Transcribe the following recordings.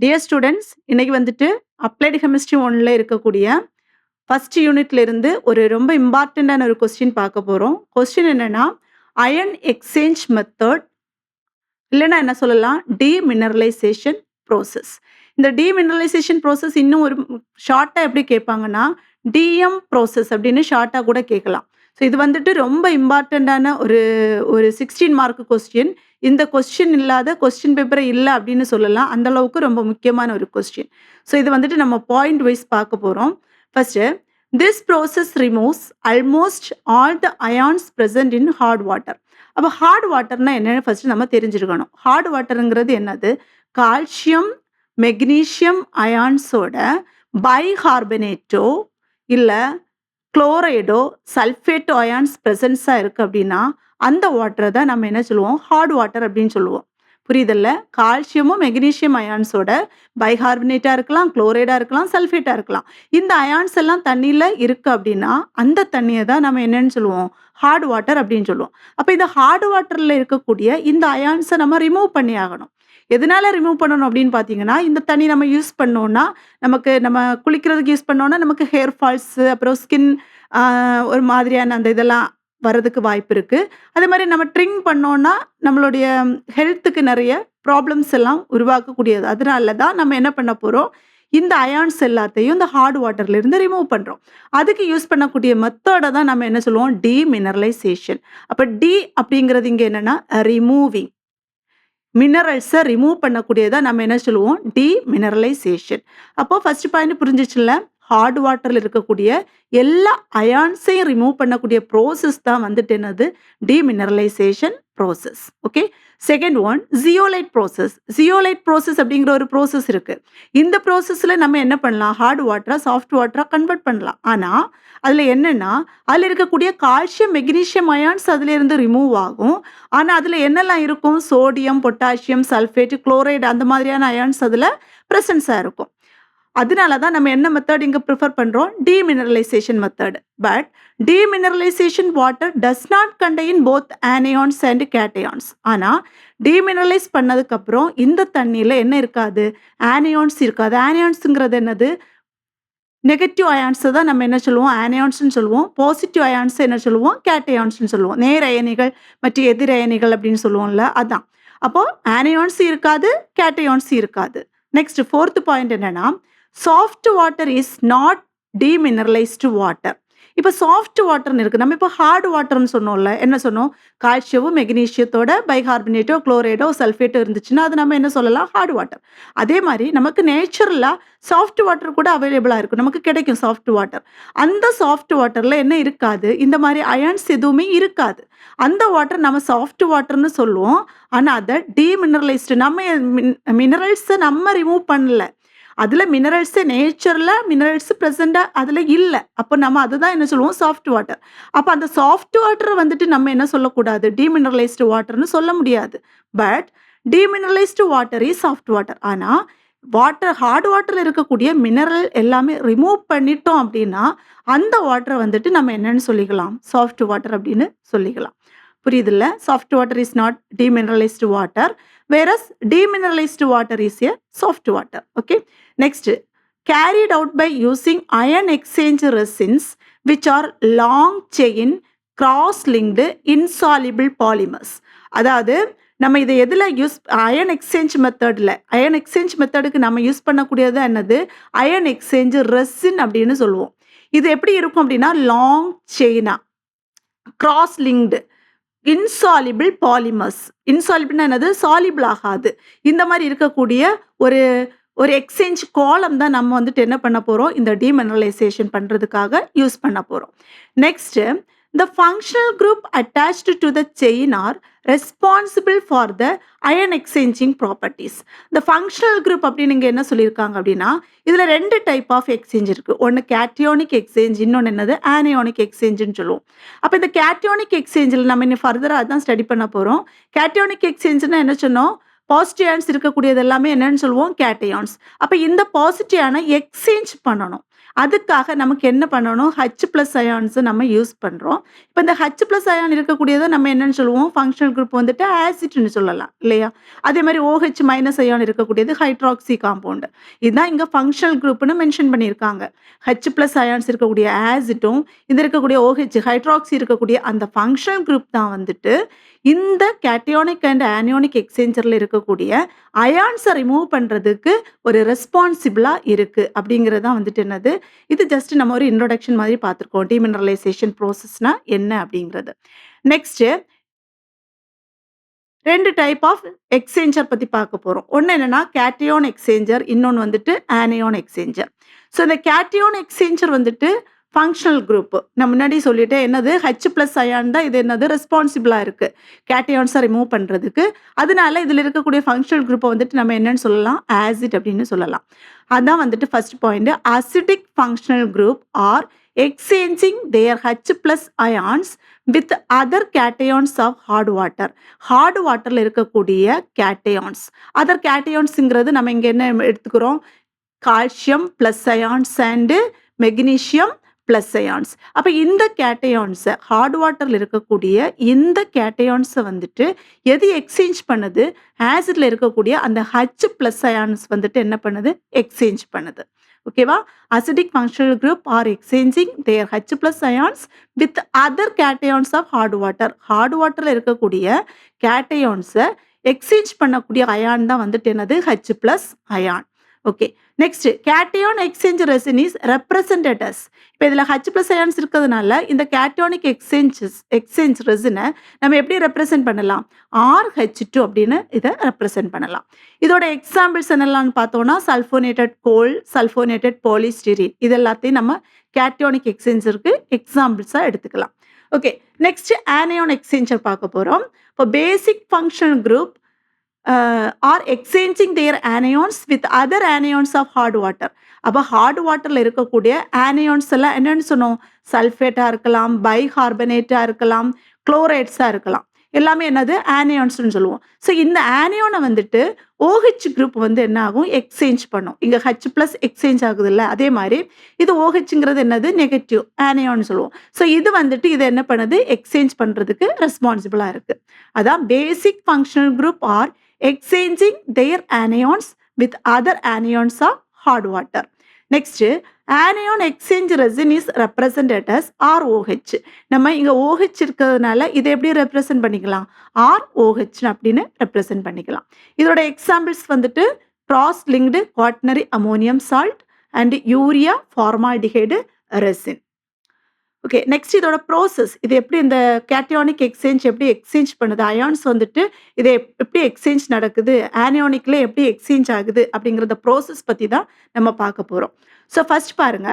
Dear students, இன்னைக்கு வந்துட்டு applied chemistry 1ல இருக்கக்கூடிய ஃபர்ஸ்ட் யூனிட்ல இருந்து ஒரு ரொம்ப இம்பார்ட்டன்டான ஒரு கொஸ்டின் பார்க்க போறோம். கொஸ்டின் என்னன்னா, அயன் எக்ஸ்சேஞ்ச் மெத்தட் இல்லன்னா என்ன சொல்லலாம்? டீமினரலைசேஷன் ப்ராசஸ். இந்த டீமினரலைசேஷன் ப்ராசஸ் இன்னும் ஒரு ஷார்ட்டா எப்படி கேட்பாங்கன்னா, டிஎம் ப்ராசஸ் அப்படின்னு ஷார்ட்டா கூட கேட்கலாம். ஸோ இது வந்துட்டு ரொம்ப இம்பார்ட்டன்டான ஒரு ஒரு 16 மார்க் கொஸ்டின். இந்த கொஸ்டின் இல்லாத கொஸ்டின் பேப்பரே இல்ல அப்படின்னு சொல்லலாம். அந்த அளவுக்கு ரொம்ப முக்கியமான ஒரு கொஸ்டின். ஸோ இது வந்துட்டு நம்ம பாயிண்ட் வைஸ் பார்க்க போறோம். First, this process removes almost all the ions present in hard water. அப்போ ஹார்ட் வாட்டர்னா என்னன்னு ஃபர்ஸ்ட் நம்ம தெரிஞ்சிருக்கணும். ஹார்ட் வாட்டருங்கிறது என்னது? கால்சியம், மெக்னீசியம் அயான்ஸோட பைகார்பனேட்டோ இல்ல குளோரைடோ, சல்ஃபேட் அயான்ஸ் பிரசன்ஸா இருக்கு அப்படின்னா, அந்த வாட்டர தான் நம்ம என்ன சொல்லுவோம்? ஹார்ட் வாட்டர் அப்படின்னு சொல்லுவோம். புரியுதுல்ல? கால்சியமும், மெக்னீசியம் அயான்ஸோட பைகார்பனேட்டா இருக்கலாம், குளோரைடா இருக்கலாம், சல்ஃபேட்டா இருக்கலாம். இந்த அயான்ஸ் எல்லாம் தண்ணீல இருக்கு அப்படின்னா, அந்த தண்ணிய தான் நம்ம என்னன்னு சொல்லுவோம்? ஹார்ட் வாட்டர் அப்படின்னு சொல்லுவோம். அப்ப இந்த ஹார்ட் வாட்டர்ல இருக்கக்கூடிய இந்த அயான்ஸ நம்ம ரிமூவ் பண்ணி ஆகணும். எதனால ரிமூவ் பண்ணணும் அப்படின்னு பார்த்தீங்கன்னா, இந்த தண்ணி நம்ம யூஸ் பண்ணோம்னா, நம்ம குளிக்கிறதுக்கு யூஸ் பண்ணோம்னா, நமக்கு ஹேர் ஃபால்ஸு, அப்புறம் ஸ்கின் அ ஒரு மாதிரியான அந்த இதெல்லாம் வரதுக்கு வாய்ப்பு இருக்கு. அதேமாரி நம்ம ட்ரிங்க் பண்ணோம்னா, நம்மளுடைய ஹெல்த்துக்கு நெறைய ப்ராப்ளம்ஸ் எல்லாம் உருவாக்கக்கூடியது. அதனால தான் நம்ம என்ன பண்ண போறோம்? இந்த அயான்ஸ் எல்லாத்தையும் இந்த ஹார்ட் வாட்டர்ல இருந்து ரிமூவ் பண்றோம். அதுக்கு யூஸ் பண்ணக்கூடிய மெத்தட தான் நம்ம என்ன சொல்லுவோம்? டீமினரலைசேஷன். அப்ப டி அப்படிங்கிறது இங்க என்னன்னா, ரிமூவிங். மினரல்ஸ ரிமூவ் பண்ணக்கூடியதா நம்ம என்ன சொல்லுவோம்? டீமினரலைசேஷன். அப்போ ஃபர்ஸ்ட் பாயிண்ட் புரிஞ்சிச்சுல்ல? ஹார்ட் வாட்டர்ல இருக்கக்கூடிய எல்லா அயான்ஸையும் ரிமூவ் பண்ணக்கூடிய ப்ராசஸ் தான் வந்துட்டு என்னது? டீமினரலைசேஷன் process. Okay. Second one zeolite process. Zeolite process அப்படிங்கிற ஒரு ப்ராசஸ் இருக்கு. இந்த ப்ராசஸ்ல நம்ம என்ன பண்ணலாம்? ஹார்ட் வாட்டரா, சாஃப்ட் வாட்டரா கன்வெர்ட் பண்ணலாம். ஆனா, அதுல என்னன்னா, அதுல இருக்கக்கூடிய கால்சியம், மெக்னீசியம் அயான்ஸ் அதுல இருந்து ரிமூவ் ஆகும். ஆனா, அதுல என்னெல்லாம் இருக்கும்? சோடியம், பொட்டாசியம், சல்ஃபேட், குளோரைடு அந்த மாதிரியான அயான்ஸ் அதுல பிரசன்ஸா இருக்கும். அதனால தான் நம்ம என்ன மெத்தட் இங்க பிரிஃபர் பண்றோம்? Demineralization method. But demineralization water does not contain both anions and cations. ஆனா டீமினரலைஸ் பண்ணதுக்கு அப்புறம் இந்த தண்ணீல என்ன இருக்காது? ஆனியான்ஸ் இருக்காது. ஆனியான்ஸ்ங்கிறது என்னது? நெகட்டிவ் அயான்ஸ தான் நம்ம என்ன சொல்லுவோம்? ஆனியான்ஸ்ன்னு சொல்லுவோம். பாசிட்டிவ் அயான்ஸ என்ன சொல்லுவோம்? கேட்டயான்ஸ்ன்னு சொல்லுவோம். நேர் அயனிகள் மற்றும் எதிர் அயனிகள் அப்படின்னு சொல்லுவோம்ல, அதான். அப்போ ஆனியான்ஸ் இருக்காது, கேட்டயான்ஸ் இருக்காது. நெக்ஸ்ட் 4th பாயிண்ட் என்னன்னா, soft water is not demineralized water. இப்ப சாஃப்ட் வாட்டர்ன்னு இருக்கு. நம்ம இப்ப ஹார்ட் வாட்டர்ன்னு சொன்னோம்ல. என்ன சொன்னோம்? கால்சியமும், மெக்னீசியத்தோட பைகார்பனேட்டோ, குளோரைடோ, சல்ஃபேட்டோ இருந்துச்சுன்னா, அது நம்ம என்ன சொல்லலாம்? Hard water. அதே மாரி நமக்கு நேச்சுரலா சாஃப்ட் வாட்டர் கூட அவைலபிளா இருக்கும். நமக்கு கிடைக்கும் சாஃப்ட் வாட்டர். அந்த சாஃப்ட் வாட்டர்ல என்ன இருக்காது? இந்த மாரி அயான்ஸ் எதுவுமே இருக்காது. அந்த வாட்டர் நம்ம சாஃப்ட் வாட்டர்ன்னு சொல்லுவோம். ஆனா அத டீமினரலைஸ்டு நம்ம மினரல்ஸ நம்ம ரிமூவ் பண்ணல. அதுல நேச்சுரலா மினரல்ஸ் பிரசன்ட்டா அதுல இல்ல. அப்ப நம்ம அதுதான் என்ன சொல்லுவோம்? Soft water. அப்ப அந்த சாஃப்ட் வாட்டர வந்துட்டு நம்ம என்ன சொல்லக்கூடாது? டீமினரலைஸ்டு வாட்டர்ன்னு சொல்ல முடியாது. But demineralized water is soft water. ஆனா ஹார்ட் வாட்டர்ல இருக்கக்கூடிய மினரல் எல்லாமே ரிமூவ் பண்ணிட்டோம் அப்படின்னா, அந்த வாட்டர வந்துட்டு நம்ம என்னன்னு சொல்லிக்கலாம்? சாஃப்ட் வாட்டர் அப்படின்னு சொல்லிக்கலாம். புரியுதுல்ல? Soft water is not demineralized water. Whereas demineralized water is a soft water. Okay. Next, carried out by using ion exchange resins which are long chain cross-linked insoluble polymers. அதாவது நம்ம இதை எதில் iron exchange மெத்தடில் iron exchange மெத்தடுக்கு நம்ம use பண்ணக்கூடியது என்னது? Iron exchange resin அப்படின்னு சொல்லுவோம். இது எப்படி இருக்கும் அப்படின்னா, லாங் செயினா கிராஸ் லிங்க்டு இன்சாலிபிள் பாலிமர்ஸ். இன்சாலிபிள்னா என்னது? சாலிபிள் ஆகாது. இந்த மாதிரி இருக்கக்கூடிய ஒரு ஒரு எக்ஸ்சேஞ்ச் காலம் தான் நம்ம வந்துட்டு என்ன பண்ண போறோம்? இந்த டீமினரலைசேஷன் பண்றதுக்காக யூஸ் பண்ண போறோம். Next, the functional group attached to the chain are responsible for the ion exchanging properties. The functional group அப்படின்னு இங்க என்ன சொல்லியிருக்காங்க அப்படின்னா, இதுல 2 டைப் ஆஃப் எக்ஸ்சேஞ்ச் இருக்கு. ஒன்னு கேட்டியோனிக் எக்ஸ்சேஞ்ச், இன்னொன்னு என்னது? ஆனியோனிக் எக்ஸ்சேஞ்சுன்னு சொல்லுவோம். அப்ப இந்த கேட்டியோனிக் எக்ஸ்சேஞ்சில் நம்ம இன்னும் ஃபர்தரா அதான் ஸ்டடி பண்ண போறோம். கேட்டியோனிக் எக்ஸ்சேஞ்சுன்னா என்ன சொன்னோம்? பாசிட்டிவ் அயான்ஸ் இருக்கக்கூடியது எல்லாமே என்னன்னு சொல்லுவோம்? கேட்டயான்ஸ். அப்ப இந்த பாசிட்டிவ் அயானை எக்ஸ்சேஞ்ச் பண்ணணும். அதுக்காக நமக்கு என்ன பண்ணணும்? H+ அயான்ஸ நம்ம யூஸ் பண்றோம். இப்ப இந்த H+ அயான் இருக்கக்கூடியத நம்ம என்னன்னு சொல்லுவோம்? ஃபங்ஷனல் குரூப் வந்துட்டு ஆசிட்ன்னு சொல்லலாம் இல்லையா? அதே மாரி OH- அயான் இருக்கக்கூடியது ஹைட்ராக்ஸி காம்பவுண்ட். இதுதான் இங்க ஃபங்ஷனல் குரூப்ன்னு மென்ஷன் பண்ணியிருக்காங்க. H+ அயான்ஸ் இருக்கக்கூடிய ஆசிட்டும், இது இருக்கக்கூடிய OH ஹைட்ராக்ஸி இருக்கக்கூடிய அந்த ஃபங்ஷனல் குரூப் தான் வந்துட்டு இந்த கேட்டயானிக் அண்ட் ஆனியோனிக் எக்ஸ்சேஞ்சர்ல இருக்கக்கூடிய அயான்ஸ ரிமூவ் பண்றதுக்கு ஒரு ரெஸ்பான்சிபிளா இருக்கு. அப்படிங்கிறது தான் வந்துட்டு என்னது? இது ஜஸ்ட் நம்ம ஒரு இன்ட்ரோடக்ஷன் மாதிரி பார்த்துருக்கோம். டீமினரலைசேஷன் ப்ராசஸ்னா என்ன அப்படிங்கிறது. நெக்ஸ்ட்டு 2 டைப் ஆஃப் எக்ஸ்சேஞ்சர் பத்தி பார்க்க போறோம். ஒண்ணு என்னன்னா கேட்டயான் எக்ஸ்சேஞ்சர், இன்னொன்னு வந்துட்டு ஆனியான் எக்ஸ்சேஞ்சர். ஸோ இந்த கேட்டயான் எக்ஸ்சேஞ்சர் வந்துட்டு ஃபங்ஷனல் குரூப். நான் முன்னாடி சொல்லிட்டேன் என்னது H+ அயான் தான் இது என்னது ரெஸ்பான்சிபிளா இருக்கு. கேட்டயான்ஸ ரிமூவ் பண்றதுக்கு. அதனால இதுல இருக்கக்கூடிய ஃபங்ஷனல் குரூப்ப வந்துட்டு நம்ம என்னன்னு சொல்லலாம்? ஆசிட் அப்படின்னு சொல்லலாம். அதான் வந்துட்டு first point. Acidic functional group are exchanging their H+ ions with other cations of hard water. Hard வாட்டர்ல இருக்கக்கூடிய கேட்டயான்ஸ். அதர் கேட்டயான்ஸ்ங்கிறது நம்ம இங்க என்ன எடுத்துக்கிறோம்? Calcium plus ions and magnesium plus ions. அப்ப இந்த கேட்டயான்ஸ ஹார்ட் வாட்டர்ல இருக்கக்கூடிய இந்த கேட்டயான்ஸ வந்துட்டு எது எக்ஸ்சேஞ்ச் பண்ணுது? ஆசிட்ல இருக்கக்கூடிய அந்த H+ அயான்ஸ் வந்துட்டு என்ன பண்ணுது? எக்ஸ்சேஞ்ச் பண்ணுது. ஓகேவா? Acidic functional group are exchanging their H+ ions with other cations of hard water. Hard வாட்டர்ல இருக்கக்கூடிய கேட்டயான்ஸ எக்ஸ்சேஞ்ச் பண்ணக்கூடிய அயான் தான் வந்துட்டு என்னது? H+ ion. Okay. Next cation exchange resin is represented as. இப்ப இதுல H+ அயான்ஸ் இருக்கிறதுனால இந்த கேட்டயானிக் எக்ஸ்சேஞ்ச் ரெசினை நம்ம எப்படி ரெப்ரசன்ட் பண்ணலாம்? RH2 அப்படின்னு இதை ரெப்ரசன்ட் பண்ணலாம். இதோட எக்ஸாம்பிள்ஸ் என்னெல்லாம்னு பார்த்தோம்னா சல்ஃபோனேட்டட் கோல், சல்ஃபோனேட்டட் பாலிஸ்டிரீன் இது எல்லாத்தையும் நம்ம கேட்டயானிக் எக்ஸ்சேஞ்சருக்கு எக்ஸாம்பிள்ஸா எடுத்துக்கலாம். ஓகே. நெக்ஸ்ட் ஆனியான் எக்ஸ்சேஞ்சர் பார்க்க போறோம். இப்போ basic functional group are exchanging their anions with other anions of hard water. அப்போ ஹார்ட் வாட்டர்ல இருக்கக்கூடிய ஆனியான்ஸ் எல்லாம் என்னன்னு சொன்னோம்? சல்ஃபேட்டா இருக்கலாம், பைகார்பனேட்டா இருக்கலாம், குளோரைட்ஸா இருக்கலாம். எல்லாமே என்னது? ஆனியான்ஸ்னு சொல்லுவோம். ஸோ இந்த ஆனியானை வந்துட்டு OH குரூப் வந்து என்ன ஆகும்? எக்ஸ்சேஞ்ச் பண்ணும். இங்க H+ எக்ஸ்சேஞ்ச் ஆகுது இல்ல, அதே மாதிரி இது OHங்கிறது என்னது? நெகட்டிவ் ஆனியான்னு சொல்லுவோம். ஸோ இது வந்துட்டு இதை என்ன பண்ணுது? எக்ஸ்சேஞ்ச் பண்றதுக்கு ரெஸ்பான்சிபிளா இருக்கு. அதான் basic functional group are exchanging their anions with other anions of hard water. Next, anion exchange resin is represented as ROH. நம்ம இங்க OH இருக்கிறதுனால இதை எப்படி ரெப்ரசன்ட் பண்ணிக்கலாம்? ROH அப்படின்னு ரெப்ரசன்ட் பண்ணிக்கலாம். இதோட எக்ஸாம்பிள்ஸ் வந்துட்டு cross linked quaternary ammonium salt and urea formaldehyde resin. Okay. Next இதோட ப்ராசஸ். இது எப்படி இந்த கேட்டயானிக் எக்ஸ்சேஞ்ச் எப்படி எக்ஸ்சேஞ்ச் பண்ணுது? அயான்ஸ் வந்துட்டு இதை எப்படி எக்ஸ்சேஞ்ச் நடக்குது? ஆனியானிக்ல எப்படி எக்ஸ்சேஞ்ச் ஆகுது? அப்படிங்கிறத ப்ராசஸ் பத்தி தான் நம்ம பார்க்க போறோம். ஸோ ஃபர்ஸ்ட் பாருங்க.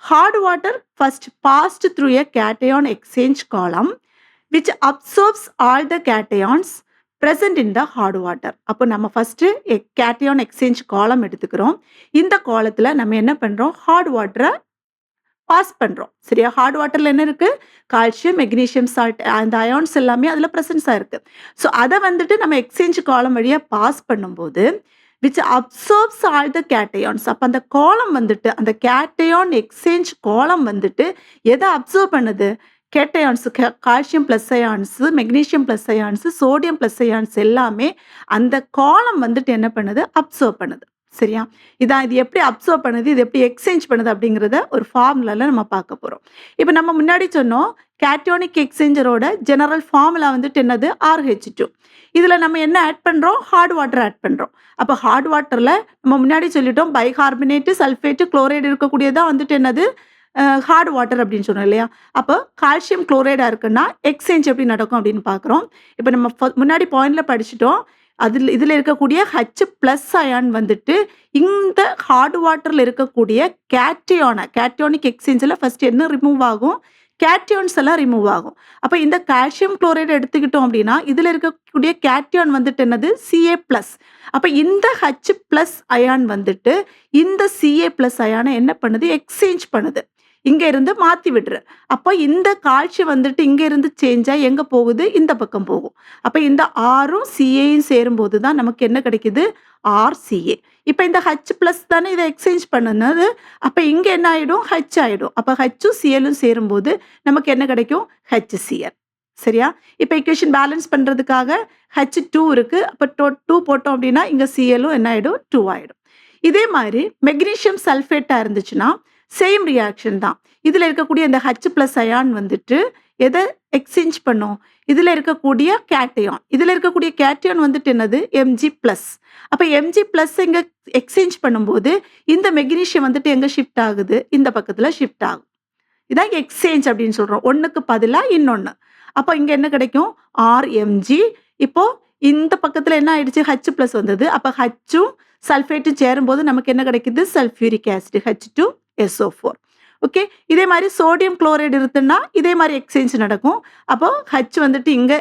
Hard water first passed through a cation exchange column which absorbs all the cations present in the hard water. அப்போ நம்ம ஃபர்ஸ்ட் கேட்டயான் எக்ஸ்சேஞ்ச் காலம் எடுத்துக்கிறோம். இந்த காலத்துல நம்ம என்ன பண்றோம்? ஹார்ட் வாட்டரை பாஸ் பண்றோம். சரியா? ஹார்ட் வாட்டர்ல என்ன இருக்கு? கால்சியம், மெக்னீசியம் சால்ட் அந்த அயான்ஸ் எல்லாமே அதுல பிரசன்ஸா இருக்கு. ஸோ அதை வந்துட்டு நம்ம எக்ஸ்சேஞ்ச் காலம் வழியா பாஸ் பண்ணும்போது which absorbs all the cations. அப்போ அந்த காலம் வந்துட்டு அந்த கேட்டயான் எக்ஸ்சேஞ்ச் காலம் வந்துட்டு எதை அப்சர்வ் பண்ணுது? Cations, calcium plus ions, magnesium plus ions, sodium plus ions எல்லாமே அந்த காலம் வந்துட்டு என்ன பண்ணுது? அப்சர்வ் பண்ணுது. சரியா? இதான் இது எப்படி அப்சர்வ் பண்ணுது, இது எப்படி எக்ஸ்சேஞ்ச் பண்ணுது அப்படிங்கிறத ஒரு ஃபார்முலால நம்ம பார்க்க போறோம். இப்போ நம்ம முன்னாடி சொன்னோம் கேட்டயானிக் எக்ஸ்சேஞ்சரோட ஜெனரல் ஃபார்முலா வந்துட்டு என்னது? RH2. இதுல நம்ம என்ன ஆட் பண்றோம்? ஹார்ட் வாட்டர் ஆட் பண்றோம். அப்போ ஹார்ட் வாட்டர்ல நம்ம முன்னாடி சொல்லிட்டோம் பைகார்பனேட், சல்ஃபேட், குளோரைடு இருக்கக்கூடியதான் வந்துட்டு என்னது? ஹார்ட் வாட்டர் அப்படின்னு சொன்னோம் இல்லையா? அப்போ கால்சியம் குளோரைடா இருக்குன்னா எக்ஸ்சேஞ்ச் எப்படி நடக்கும் அப்படின்னு பார்க்குறோம். இப்போ நம்ம முன்னாடி பாயிண்ட்ல படிச்சுட்டோம். இதில் இருக்கக்கூடிய H+ அயான் வந்துட்டு இந்த ஹார்ட் வாட்டர்ல இருக்கக்கூடிய கேட்டயானிக் எக்ஸ்சேஞ்சில் ஃபர்ஸ்ட் என்ன ரிமூவ் ஆகும்? கேட்டயான்ஸ் எல்லாம் ரிமூவ் ஆகும். அப்போ இந்த கால்சியம் குளோரைடு எடுத்துக்கிட்டோம் அப்படின்னா இதில் இருக்கக்கூடிய கேட்டயான் வந்துட்டு என்னது? Ca+. அப்போ இந்த H+ அயான் வந்துட்டு இந்த Ca+ அயானை என்ன பண்ணுது? எக்ஸ்சேஞ்ச் பண்ணுது. இங்க இருந்து மாத்தி விடுற. அப்போ இந்த கால்சியம் வந்துட்டு இங்க இருந்து சேஞ்ச் ஆகி எங்க போகுது? இந்த பக்கம் போகும். அப்ப இந்த Rயும் Caயும் சேரும்போது தான் நமக்கு என்ன கிடைக்குது? RCA. இப்ப இந்த H+ தானே இத எக்ஸ்சேஞ்ச் பண்ணுனது. அப்ப இங்க என்ன ஆயிடும்? H ஆயிடும். அப்ப Hயும் Clயும் சேரும்போது நமக்கு என்ன கிடைக்கும்? HCl. சரியா? இப்ப ஈக்குவேஷன் பேலன்ஸ் பண்றதுக்காக H2 இருக்கு. அப்ப 2 போட்டோம் அப்படின்னா இங்க Clயும் என்ன ஆயிடும்? 2 ஆயிடும். இதே மாதிரி மெக்னீசியம் சல்ஃபேட்டா இருந்துச்சுன்னா சேம் ரியாக்ஷன் தான். இதுல இருக்கக்கூடிய இந்த H+ அயான் வந்துட்டு எத எக்ஸ்சேஞ்ச் பண்ணும்? இதுல இருக்கக்கூடிய கேட்டயான். இதுல இருக்கக்கூடிய கேட்டயான் வந்துட்டு என்னது? Mg+. அப்ப Mg+ இங்க எக்ஸ்சேஞ்ச் பண்ணும்போது இந்த மெக்னீசியம் வந்துட்டு எங்க ஷிஃப்ட் ஆகுது? இந்த பக்கத்துல ஷிஃப்ட் ஆகும். இதான் எக்ஸ்சேஞ்ச் அப்படின்னு சொல்றோம். ஒண்ணுக்கு பதிலா இன்னொன்னு. அப்ப இங்க என்ன கிடைக்கும்? RMg. இப்போ இந்த பக்கத்துல என்ன ஆயிடுச்சு? H+ வந்தது. அப்ப Hயும் சல்ஃபேட்டும் சேரும்போது நமக்கு என்ன கிடைக்குது? Sulphuric acid H2SO4. ஓகே. இதே மாதிரி சோடியம் குளோரைடு இருக்குன்னா இதே மாதிரி எக்ஸ்சேஞ்ச் நடக்கும். அப்போ H வந்துட்டு இங்க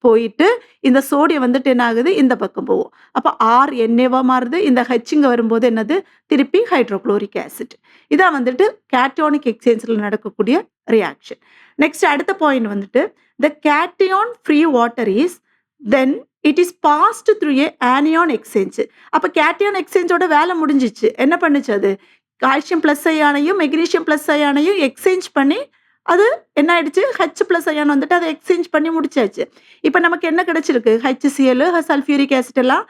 போயிட்டு இந்த சோடியம் வந்துட்டு என்ன ஆகுது? இந்த பக்கம் போகும். அப்ப RNaவா மாறுது. இந்த H இங்க வரும்போது என்னது? திருப்பி ஹைட்ரோகுளோரிக் ஆசிட். இதான் வந்துட்டு கேட்டயோனிக் எக்ஸ்சேஞ்ச்ல நடக்கக்கூடிய ரியாக்ஷன். நெக்ஸ்ட் அடுத்த பாயிண்ட் வந்துட்டு the cation free water is then it is passed through a anion exchange. அப்ப கேட்டயான் எக்ஸ்சேஞ்சோட வேலை முடிஞ்சிச்சு. என்ன பண்ணுச்சு அது? கால்சியம் ப்ளஸ் அயானையும் மெக்னீசியம் ப்ளஸ் அயானையும் எக்ஸ்சேஞ்ச் பண்ணி அது என்ன ஆயிடுச்சு? H+ அயான் வந்துட்டு அதை எக்ஸ்சேஞ்ச் பண்ணி முடிச்சாச்சு. இப்ப நமக்கு என்ன கிடைச்சிருக்கு? HCl, சல்ஃபியூரிக் ஆசிட் எல்லாம்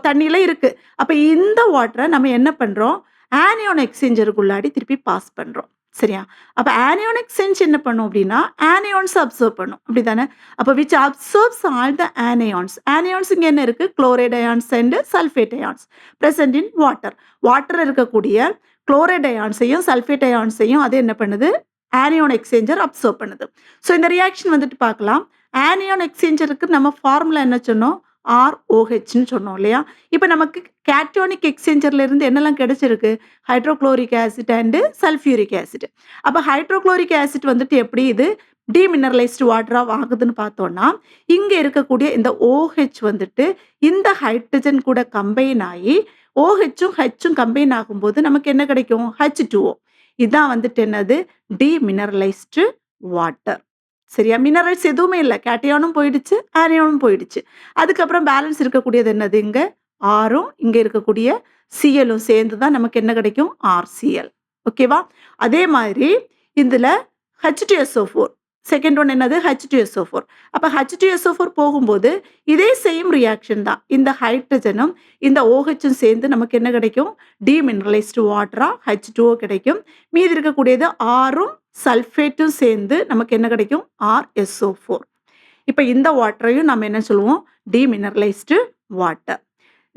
தண்ணியில இருக்கு. அப்ப இந்த வாட்டரை நம்ம என்ன பண்றோம்? ஆனியான் எக்ஸ்சேஞ்சருக்குள்ளாடி திருப்பி பாஸ் பண்றோம். சரியா? அப்ப ஆனியான் எக்ஸ்சேஞ்ச் என்ன பண்ணும் அப்படின்னா ஆனியான்ஸ் அப்சர்வ் பண்ணும். அப்படிதானே? அப்ப விச் அப்சர்வ்ஸ் ஆல் த ஆனியான்ஸ். ஆனியான்ஸ் இங்க என்ன இருக்கு? Chloride ions and sulphate ions present in water. Water இருக்கக்கூடிய குளோரைடு அயான்ஸையும் சல்ஃபேட் அயான்ஸையும் அது என்ன பண்ணுது? ஆனியான் எக்ஸ்சேஞ்சர் அப்சர்வ் பண்ணுது. ஸோ இந்த ரியாக்ஷன் வந்துட்டு பார்க்கலாம். ஆனியான் எக்ஸ்சேஞ்சருக்கு நம்ம ஃபார்முலா என்ன சொன்னோம்? ROHன்னு சொன்னோம் இல்லையா? இப்ப நமக்கு கேட்டயோனிக் எக்ஸ்சேஞ்சர்ல இருந்து என்னெல்லாம் கிடைச்சிருக்கு? Hydrochloric acid and sulphuric acid. அப்ப ஹைட்ரோகுளோரிக் ஆசிட் வந்துட்டு எப்படி இது டீமினரலைஸ்டு வாட்டரா ஆகுதுன்னு பார்த்தோம்னா இங்க இருக்கக்கூடிய இந்த OH வந்துட்டு இந்த ஹைட்ரஜன் கூட கம்பைன் ஆகி OHம் Hம் கம்பைன் ஆகும்போது நமக்கு என்ன கிடைக்கும்? H2O. இதான் வந்துட்டு என்னது? டீமினரலைஸ்டு வாட்டர். சரியா? மினரல்ஸ் எதுவுமே இல்ல. கேட்டயானும் போயிடுச்சு, ஆனியானும் போயிடுச்சு. அதுக்கப்புறம் பேலன்ஸ் இருக்கக்கூடியது என்னது? இங்க Rம் இங்க இருக்கக்கூடிய Clயும் சேர்ந்து தான் நமக்கு என்ன கிடைக்கும்? RCl. ஓகேவா? அதே மாதிரி இதுல H2SO4. செகண்ட் ஒன் என்னது? H2SO4. அப்ப H2SO4 போகும்போது இதே சேம் ரியாக்ஷன் தான். இந்த ஹைட்ரஜனும் இந்த OHம் சேர்ந்து நமக்கு என்ன கிடைக்கும்? டீமினரலைஸ்டு வாட்டரா H2O கிடைக்கும். மீதி இருக்கக்கூடியது Rம் சல்ஃபேட்டும் சேர்ந்து நமக்கு என்ன கிடைக்கும்? RSO4. இப்ப இந்த வாட்டரையும் நம்ம என்ன சொல்லுவோம்? Demineralised water.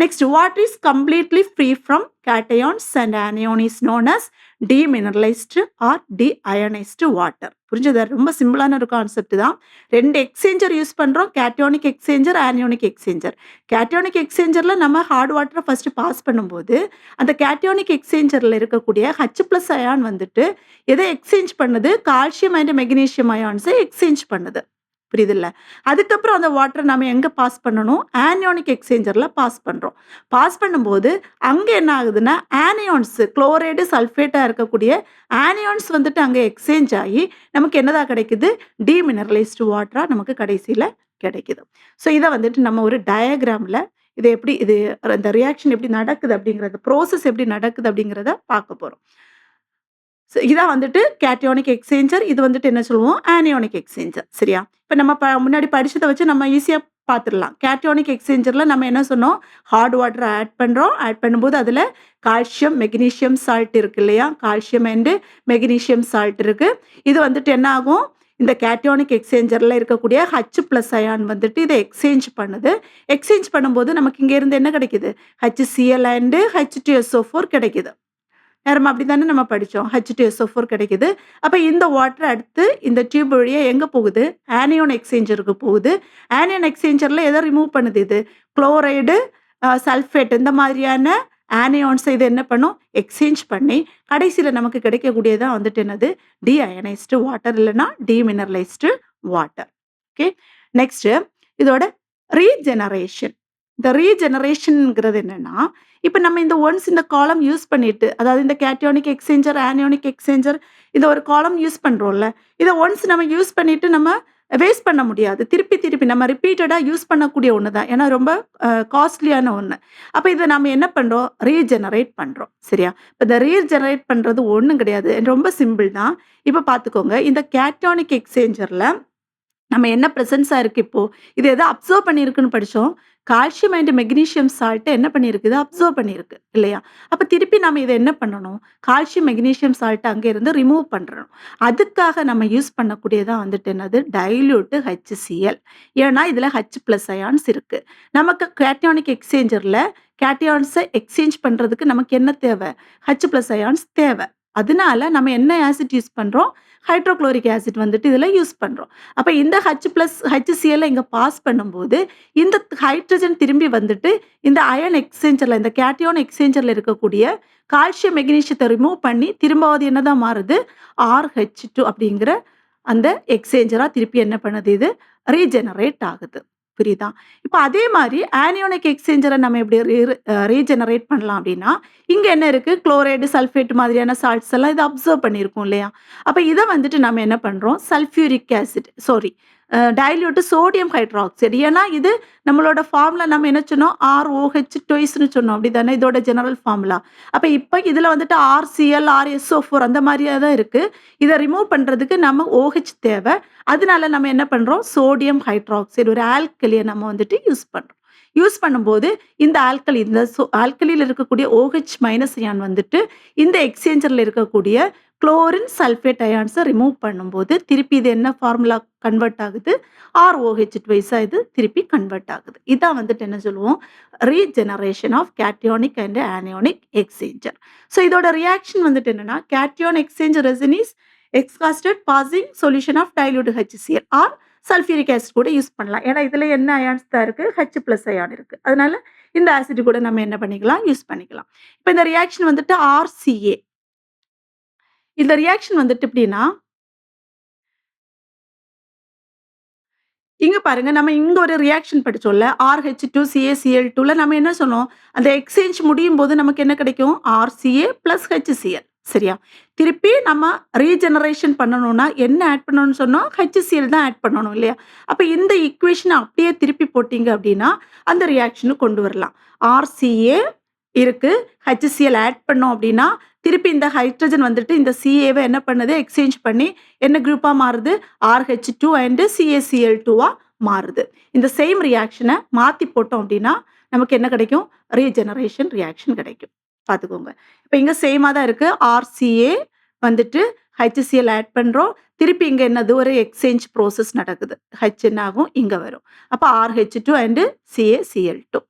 Next water is completely free from cations and anion is known as demineralized or deionized water. புரிஞ்சதா? ரொம்ப சிம்பிளான ஒரு கான்செப்ட் தான். ரெண்டு எக்ஸ்சேஞ்சர் யூஸ் பண்றோம். கேட்டயோனிக் எக்ஸ்சேஞ்சர், ஆனியோனிக் எக்ஸ்சேஞ்சர். கேட்டயோனிக் எக்ஸ்சேஞ்சர்ல நம்ம ஹார்ட் வாட்டரை ஃபர்ஸ்ட் பாஸ் பண்ணும்போது அந்த கேட்டயோனிக் எக்ஸ்சேஞ்சர்ல இருக்கக்கூடிய H+ அயான் வந்துட்டு எதை எக்ஸ்சேஞ்ச் பண்ணுது? கால்சியம் அண்ட் மெக்னீசியம் அயான்ஸை எக்ஸ்சேஞ்ச் பண்ணுது. புரியுதுல்ல? அதுக்கப்புறம் அந்த வாட்டரை நம்ம எங்க பாஸ் பண்ணணும்? ஆனியோனிக் எக்ஸ்சேஞ்சர்ல பாஸ் பண்றோம். பாஸ் பண்ணும்போது அங்க என்ன ஆகுதுன்னா ஆனியான்ஸ் குளோரைடு சல்ஃபேட்டா இருக்கக்கூடிய ஆனியான்ஸ் வந்துட்டு அங்க எக்ஸ்சேஞ்ச் ஆகி நமக்கு என்னதா கிடைக்குது? டீமினரலைஸ்டு வாட்டரா நமக்கு கடைசியில கிடைக்குது. ஸோ இதை வந்துட்டு நம்ம ஒரு டயக்ராம்ல இது எப்படி இது இந்த ரியாக்ஷன் எப்படி நடக்குது அப்படிங்கிறது, ப்ரோசஸ் எப்படி நடக்குது அப்படிங்கிறத பார்க்க போறோம். இதான் வந்துட்டு கேட்டயோனிக் எக்ஸ்சேஞ்சர். இது வந்துட்டு என்ன சொல்லுவோம்? Anionic exchanger. சரியா? இப்ப நம்ம முன்னாடி படிச்சதை வச்சு நம்ம ஈஸியா பார்த்துடலாம். கேட்டயோனிக் எக்ஸ்சேஞ்சர்ல நம்ம என்ன சொன்னோம்? ஹார்ட் வாட்டர் ஆட் பண்றோம். ஆட் பண்ணும்போது அதுல கால்சியம் மெக்னீசியம் சால்ட் இருக்கு இல்லையா? கால்சியம் அண்ட் மெக்னீசியம் சால்ட் இருக்கு. இது வந்துட்டு என்ன ஆகும்? இந்த கேட்டயோனிக் எக்ஸ்சேஞ்சர்ல இருக்கக்கூடிய H+ அயான் வந்துட்டு இதை எக்ஸ்சேஞ்ச் பண்ணுது. எக்ஸ்சேஞ்ச் பண்ணும்போது நமக்கு இங்க இருந்து என்ன கிடைக்குது? HCl அண்ட் H2SO4 கிடைக்குது. நேரமா அப்படித்தானே நம்ம படிச்சோம். H2SO4 கிடைக்குது. அப்ப இந்த வாட்டர் அடுத்து இந்த டியூப் வழியா எங்க போகுது? ஆனியான் எக்ஸ்சேஞ்சருக்கு போகுது. ஆனியான் எக்ஸ்சேஞ்சர்ல எதை ரிமூவ் பண்ணுது? இது குளோரைடு, சல்ஃபேட் இந்த மாதிரியான ஆனியான்ஸை இது என்ன பண்ணும்? எக்ஸ்சேஞ்ச் பண்ணி கடைசியில நமக்கு கிடைக்கக்கூடியதான் வந்துட்டு என்னது? டீஅயனைஸ்டு வாட்டர் இல்லைன்னா டீமினரலைஸ்டு வாட்டர். ஓகே. நெக்ஸ்ட் இதோட ரீஜெனரேஷன். இந்த ரீஜெனரேஷன்ங்கிறது என்னன்னா இப்ப நம்ம இந்த ஒன்ஸ் இந்த காலம் யூஸ் பண்ணிட்டு, அதாவது இந்த கேட்டயோனிக் எக்ஸ்சேஞ்சர், ஆனியோனிக் எக்ஸ்சேஞ்சர் இந்த ஒரு காலம் யூஸ் பண்றோம்ல. இதை ஒன்ஸ் நம்ம யூஸ் பண்ணிட்டு நம்ம வேஸ்ட் பண்ண முடியாது. திருப்பி நம்ம ரிப்பீட்டடா யூஸ் பண்ணக்கூடிய ஒண்ணு தான். ஏன்னா ரொம்ப காஸ்ட்லியான ஒண்ணு. அப்ப இத நம்ம என்ன பண்றோம்? ரீஜெனரேட் பண்றோம். சரியா? இப்ப இந்த ரீஜெனரேட் பண்றது ஒண்ணும் கிடையாது. ரொம்ப சிம்பிள் தான். இப்ப பார்த்துக்கோங்க. இந்த கேட்டயானிக் எக்ஸ்சேஞ்சர்ல நம்ம என்ன பிரசன்ஸா இருக்கு இப்போ? இது எத அப்சர்வ் பண்ணியிருக்குன்னு படிச்சோம். கால்சியம் அண்ட் மெக்னீசியம் சால்ட்ட என்ன பண்ணியிருக்குது? அப்சர்வ் பண்ணியிருக்கு. இல்லையா? அப்ப திருப்பி நம்ம இத என்ன பண்ணணும்? கால்சியம், மெக்னீசியம் சால்ட்ட அங்க இருந்து ரிமூவ் பண்றணும். அதுக்காக நம்ம யூஸ் பண்ணக்கூடியது தான் வந்துட்டு என்னது? Dilute HCl. ஏன்னா இதுல H+ அயான்ஸ் இருக்கு. நமக்கு கேட்டயானிக் எக்ஸ்சேஞ்சர்ல கேட்டயான்ஸ எக்ஸ்சேஞ்ச் பண்றதுக்கு நமக்கு என்ன தேவ? H+ அயான்ஸ் தேவ. அதனால நம்ம என்ன ஆசிட் யூஸ் பண்றோம்? ஹைட்ரோகுளோரிக் ஆசிட் வந்துட்டு இதுல யூஸ் பண்றோம். அப்ப இந்த HCl இங்க பாஸ் பண்ணும்போது, இந்த ஹைட்ரஜன் திரும்பி வந்துட்டு இந்த அயன் எக்ஸ்சேஞ்சர்ல இந்த கேட்டயான் எக்ஸ்சேஞ்சர்ல இருக்கக்கூடிய கால்சியம், மெக்னீசியத்த ரிமூவ் பண்ணி திரும்ப அது என்னதான் மாறுது? RH2 அப்படிங்கிற அந்த எக்ஸ்சேஞ்சரா திருப்பி என்ன பண்ணுது இது? ரீஜெனரேட் ஆகுது. புரியுதா? இப்ப அதே மாரி ஆனியோனிக் எக்ஸ்சேஞ்சர நம்ம எப்படி ரீஜெனரேட் பண்ணலாம் அப்படின்னா, இங்க என்ன இருக்கு? குளோரைடு, சல்ஃபேட் மாதிரியான சால்ட்ஸ் எல்லாம் இத அப்சர்வ் பண்ணியிருக்கும் இல்லையா? அப்ப இத வந்துட்டு நம்ம என்ன பண்றோம்? Sulphuric acid sorry dilute sodium hydroxide. ஏன்னா இது நம்மளோட ஃபார்முலா நம்ம என்ன சொன்னோம்? ROH ட்வைஸ்ன்னு சொன்னோம். அப்படிதானே? இதோட ஜெனரல் ஃபார்முலா. அப்ப இப்ப இதுல வந்துட்டு RCl, RSO4 அந்த மாரியா தான் இருக்கு. இத ரிமூவ் பண்றதுக்கு நம்ம OH தேவ. அதனால நம்ம என்ன பண்றோம்? சோடியம் ஹைட்ராக்சைடு ஒரு ஆல்கலிய நம்ம வந்துட்டு யூஸ் பண்றோம். யூஸ் பண்ணும்போது இந்த ஆல்கலி இந்த ஆல்கலியில இருக்கக்கூடிய OH- அயான் வந்துட்டு இந்த எக்ஸ்சேஞ்சர்ல இருக்கக்கூடிய குளோரின், சல்ஃபேட் அயான்ஸ ரிமூவ் பண்ணும்போது, திருப்பி இது என்ன ஃபார்முலா கன்வெர்ட் ஆகுது? ROH ட்வைஸா இது திருப்பி கன்வெர்ட் ஆகுது. இதான் வந்துட்டு என்ன சொல்லுவோம்? Regeneration of cationic and anionic exchanger. So இதோட ரியாக்ஷன் வந்துட்டு என்னன்னா, cation exchanger resin is exhausted passing solution of dilute HCl or sulphuric acid கூட யூஸ் பண்ணலாம். ஏன்னா இதுல என்ன அயான்ஸ் தான் இருக்கு? H+ அயான் இருக்கு. அதனால இந்த ஆசிட் கூட நம்ம என்ன பண்ணிக்கலாம்? யூஸ் பண்ணிக்கலாம். இப்ப இந்த ரியாக்ஷன் வந்துட்டு RCA. இந்த ரியாக்ஷன் வந்துட்டு எப்படின்னா, இங்க பாருங்க நம்ம இங்க ஒரு ரியாக்ஷன் படிச்சோம்ல. RH2CaCl2ல நம்ம என்ன சொன்னோம்? அந்த எக்ஸ்சேஞ்ச் முடியும்போது நமக்கு என்ன கிடைக்கும்? RCa + HCl. சரியா? திருப்பி நம்ம ரீஜெனரேஷன் பண்ணணும்னா என்ன ஆட் பண்ணணும்னு சொன்னோம்? HCl தான் ஆட் பண்ணணும் இல்லையா? அப்ப இந்த ஈக்குவேஷன அப்படியே திருப்பி போட்டீங்க அப்படின்னா, அந்த ரியாக்ஷனுக்கு கொண்டு வரலாம். RCa இருக்கு. HCl ஆட் பண்ணோம் அப்படின்னா, திருப்பி இந்த ஹைட்ரஜன் வந்துட்டு இந்த CAவ என்ன பண்ணுது? எக்ஸ்சேஞ்ச் பண்ணி என்ன குரூப்பா மாறுது? RH2 அண்ட் CaCl2வா மாறுது. இந்த சேம் ரியாக்ஷன மாத்தி போட்டோம் அப்படின்னா, நமக்கு என்ன கிடைக்கும்? ரீஜெனரேஷன் ரியாக்ஷன் கிடைக்கும். பார்த்துக்கோங்க. இப்ப இங்க சேமா தான் இருக்கு. RCA வந்துட்டு HCl ஆட் பண்றோம். திருப்பி இங்க என்னது? ஒரு எக்ஸ்சேஞ்ச் ப்ராசஸ் நடக்குது. H என்ன ஆகும்? இங்க வரும். அப்ப RH2 அண்ட் CaCl2.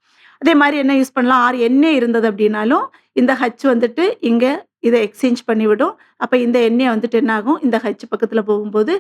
அதே மாரி என்ன யூஸ் பண்ணலாம்? RNA இருந்தது அப்படின்னாலும், இந்த H வந்துட்டு இங்க இத எக்ஸ்சேஞ்ச் பண்ணிவிடும். அப்ப இந்த NA வந்துட்டு என்ன ஆகும்? இந்த H பக்கத்துல போகும்போது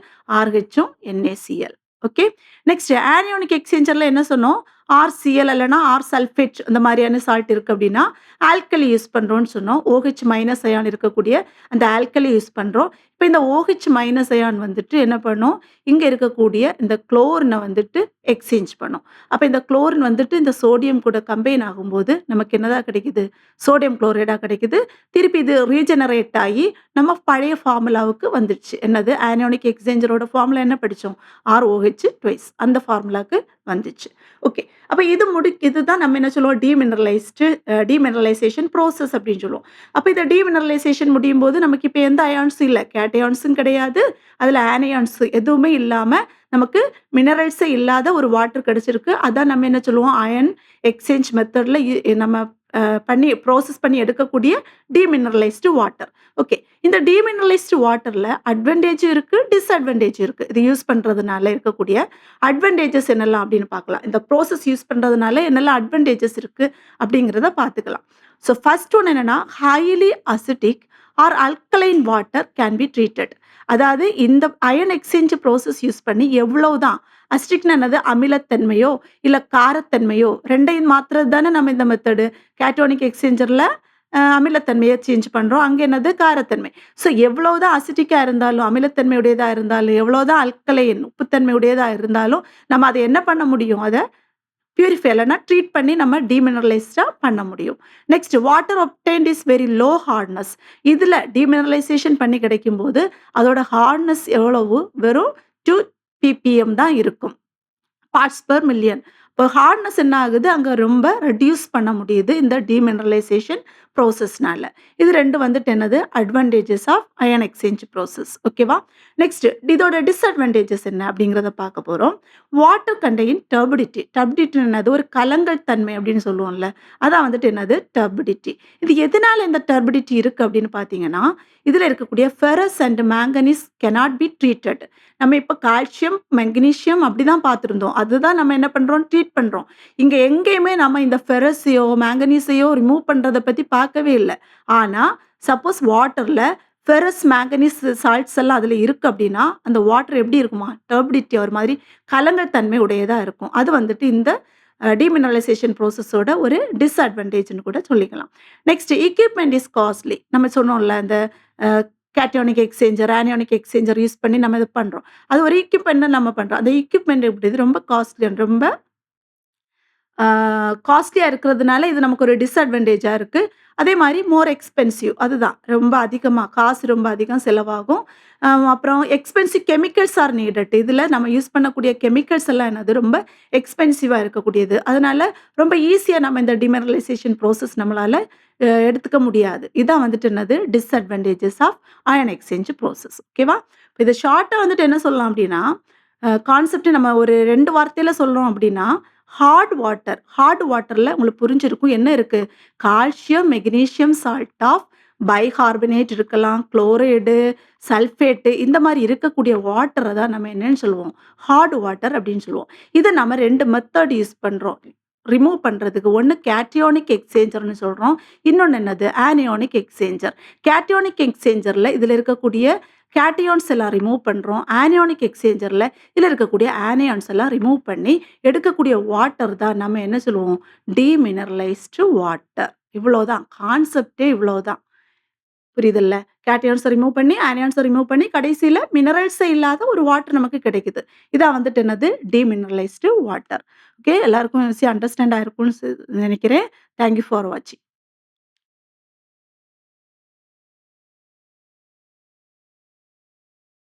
RHம் NaCl. ஓகே. நெக்ஸ்ட் ஆனியோனிக் எக்ஸ்சேஞ்சர்ல என்ன சொன்னோம்? RCl இல்லன்னா R சல்ஃபேட் அந்த மாரியான சால்ட் இருக்கு அப்படின்னா, ஆல்கலி யூஸ் பண்றோம்னு சொன்னோம். OH- அயான் இருக்கக்கூடிய அந்த ஆல்கலி யூஸ் பண்றோம். இப்ப இந்த OH- அயான் வந்துட்டு என்ன பண்ணும்? இங்க இருக்கக்கூடிய இந்த குளோரின வந்துட்டு எக்ஸ்சேஞ்ச் பண்ணும். அப்ப இந்த குளோரின் வந்துட்டு இந்த சோடியம் கூட கம்பைன் ஆகும்போது நமக்கு என்னதான் கிடைக்குது? சோடியம் குளோரைடா கிடைக்குது. திருப்பி இது ரீஜெனரேட் ஆகி நம்ம பழைய ஃபார்முலாவுக்கு வந்துருச்சு. என்னது? ஆனியோனிக் எக்ஸ்சேஞ்சரோட ஃபார்முலா என்ன படிச்சோம்? ROH ட்வைஸ் அந்த ஃபார்முலாக்கு வந்துச்சு. ஓகே. அப்ப இதுதான் நம்ம என்ன சொல்லுவோம்? டீமினரலைசேஷன் ப்ராசஸ் அப்படின்னு சொல்லுவோம். அப்ப இந்த டீமினரலைசேஷன் முடியும்போது நமக்கு இப்ப எந்த அயான்ஸும் இல்ல. கேட்டயான்ஸும் கிடையாது. அதுல ஆனியான்ஸ் எதுவுமே இல்லாம நமக்கு மினரல்ஸே இல்லாத ஒரு வாட்டர் கிடைச்சிருக்கு. அதான் நம்ம என்ன சொல்லுவோம்? அயன் எக்ஸ்சேஞ்ச் மெத்தட்ல நம்ம ப்ராசஸ் பண்ணி எடுக்கக்கூடிய டீமினரலைஸ்டு வாட்டர். ஓகே. இந்த டீமினரலைஸ்டு வாட்டர்ல அட்வான்டேஜும் இருக்கு, டிஸ்அட்வான்டேஜும் இருக்கு. இது யூஸ் பண்றதுனால இருக்கக்கூடிய அட்வான்டேஜஸ் என்னலாம் அப்படின்னு பார்க்கலாம். இந்த ப்ராசஸ் யூஸ் பண்றதுனால என்னெல்லாம் அட்வான்டேஜஸ் இருக்கு அப்படிங்கிறத பார்த்துக்கலாம். ஸோ ஃபர்ஸ்ட் ஒன் என்னன்னா, highly acidic or alkaline water can be treated. அதாவது இந்த அயன் எக்ஸ்சேஞ்ச் ப்ராசஸ் யூஸ் பண்ணி எவ்வளவுதான் அசிட்டிக்னா என்னது? அமிலத்தன்மையோ இல்ல காரத்தன்மையோ 2யும் மாத்துறது தானே நம்ம இந்த மெத்தடு. கேட்டோனிக் எக்ஸ்சேஞ்சர்ல அமிலத்தன்மைய சேஞ்ச் பண்றோம். அங்க என்னது? காரத்தன்மை. ஸோ எவ்வளவுதான் அசிட்டிக்கா இருந்தாலும், அமிலத்தன்மை உடையதா இருந்தாலும், எவ்வளவுதான் அல்கலைன் உப்புத்தன்மை உடையதா இருந்தாலும், நம்ம அத என்ன பண்ண முடியும்? அத பியூரிஃபை இல்லன்னா ட்ரீட் பண்ணி நம்ம டீமினரலைஸ்டா பண்ண முடியும். Next water obtained is very low hardness. இதுல டீமினரலைசேஷன் பண்ணி கிடைக்கும்போது அதோட ஹார்ட்னஸ் எவ்வளவு? வெறும் 2 ppm தான் இருக்கும். Parts per million. இப்போ ஹார்ட்னஸ் என்ன ஆகுது? அங்க ரொம்ப ரெட்யூஸ் பண்ண முடியுது இந்த டீமினரலைசேஷன் ப்ராசஸ்னால. இது 2 வந்துட்டு என்னது? Advantages of ion exchange process. ஓகேவா? நெக்ஸ்ட் இதோட டிஸ்அட்வான்டேஜஸ் என்ன அப்படிங்கிறத பார்க்க போறோம். Water contain turbidity. டர்பிடிட்டி என்னது? ஒரு கலங்கல் தன்மை அப்படின்னு சொல்லுவோம்ல. அதான் வந்துட்டு என்னது? டர்பிடிட்டி. இது எதனால இந்த டர்பிடிட்டி இருக்கு அப்படின்னு பார்த்தீங்கன்னா, இதுல இருக்கக்கூடிய ferrous and manganese cannot be treated. நம்ம இப்ப கால்சியம், மெக்னீசியம் அப்படிதான் பார்த்திருந்தோம். அதுதான் நம்ம என்ன பண்றோம்? ட்ரீட் பண்றோம். இங்க எங்கேயுமே நம்ம இந்த ஃபெரஸையோ, மேங்கனீஸையோ ரிமூவ் பண்றத பத்தி பார்க்கவே இல்ல. ஆனா, சப்போஸ் வாட்டர்ல ஃபெரஸ், மேங்கனீஸ் சால்ட்ஸ் எல்லாம் அதுல இருக்கு அப்படின்னா, அந்த வாட்டர் எப்படி இருக்குமா? டர்பிடிட்டி ஒரு மாதிரி கலங்கல் தன்மை உடையதா இருக்கும். அது வந்துட்டு இந்த டீமினரலைசேஷன் ப்ராசஸோட ஒரு டிஸ்அட்வான்டேஜ்ன்னு கூட சொல்லிக்கலாம். Next equipment is costly. நம்ம சொன்னோம்ல இந்த அ கேட்டியோனிக் எக்ஸ்சேஞ்சர், ஆனியோனிக் எக்ஸ்சேஞ்சர் யூஸ் பண்ணி நம்ம இது பண்றோம். அது ஒரு எக்யூப்மென்ட்ன்னு நம்ம பண்றோம். அந்த எக்யூப்மென்ட் எப்படி இது ரொம்ப காஸ்ட்லி ரொம்ப ஆ காஸ்ட்லியா இருக்கிறதுனால இது நமக்கு ஒரு டிஸ்அட்வான்டேஜா இருக்கு. அதே மாரி மோர் எக்ஸ்பென்சிவ் அதுதான். ரொம்ப அதிகமா காசு ரொம்ப அதிகம் செலவாகும். அப்புறம் எக்ஸ்பென்சிவ் கெமிக்கல்ஸ் ஆர் நீடட். இதுல நம்ம யூஸ் பண்ணக்கூடிய கெமிக்கல்ஸ் எல்லாம் என்னது ரொம்ப எக்ஸ்பென்சிவா இருக்கக்கூடியது. அதனால ரொம்ப ஈஸியா நம்ம இந்த டிமினரலைசேஷன் ப்ராசஸ் நம்மளால எடுத்துக்க முடியாது. இதான் வந்துட்டு என்னது disadvantages of ion exchange process. ஓகேவா? இத ஷார்ட்டா வந்துட்டு என்ன சொல்லலாம் அப்டின்னா, கான்செப்ட் நம்ம ஒரு 2 வார்த்தையில சொல்றோம் அப்டின்னா, ஹார்ட் வாட்டர்ல உங்களுக்கு புரிஞ்சிருக்கும். என்ன இருக்கு? Calcium, magnesium salt of bicarbonate இருக்கலாம், குளோரைடு, சல்ஃபேட்டு இந்த மாரி இருக்கக்கூடிய வாட்டர தான் நம்ம என்னன்னு சொல்லுவோம்? ஹார்ட் வாட்டர் அப்படின்னு சொல்லுவோம். இத நம்ம 2 மெத்தட் யூஸ் பண்றோம். ரிமூவ் பண்றதுக்கு. ஒண்ணு கேட்டியோனிக் எக்ஸ்சேஞ்சர்ன்னு சொல்றோம். இன்னொன்னு என்னது? Anionic exchanger. கேட்டியோனிக் எக்ஸ்சேஞ்சர்ல இதுல இருக்கக்கூடிய கேட்டியான்ஸ் எல்லாம் ரிமூவ் பண்றோம். ஆனியோனிக் எக்ஸ்சேஞ்சர்ல இதுல இருக்கக்கூடிய ஆனியான்ஸ் எல்லாம் ரிமூவ் பண்ணி எடுக்கக்கூடிய வாட்டர் தான் நம்ம என்ன சொல்லுவோம்? Demineralised water. இவ்வளோதான். கான்செப்ட்டே இவ்வளோதான். புரியுதுல்ல? கேட்டையான்ஸ ரிமூவ் பண்ணி, ஆனியான்ஸ ரிமூவ் பண்ணி கடைசியில மினரல்ஸே இல்லாத ஒரு வாட்டர் நமக்கு கிடைக்குது. இதான் வந்துட்டு என்னது? டீமினரலைஸ்டு வாட்டர். ஓகே. எல்லாருக்கும் ஈஸியா அண்டர்ஸ்டாண்ட் ஆயிருக்கும்னு நினைக்கிறேன். தேங்க் யூ ஃபார் வாட்சிங்.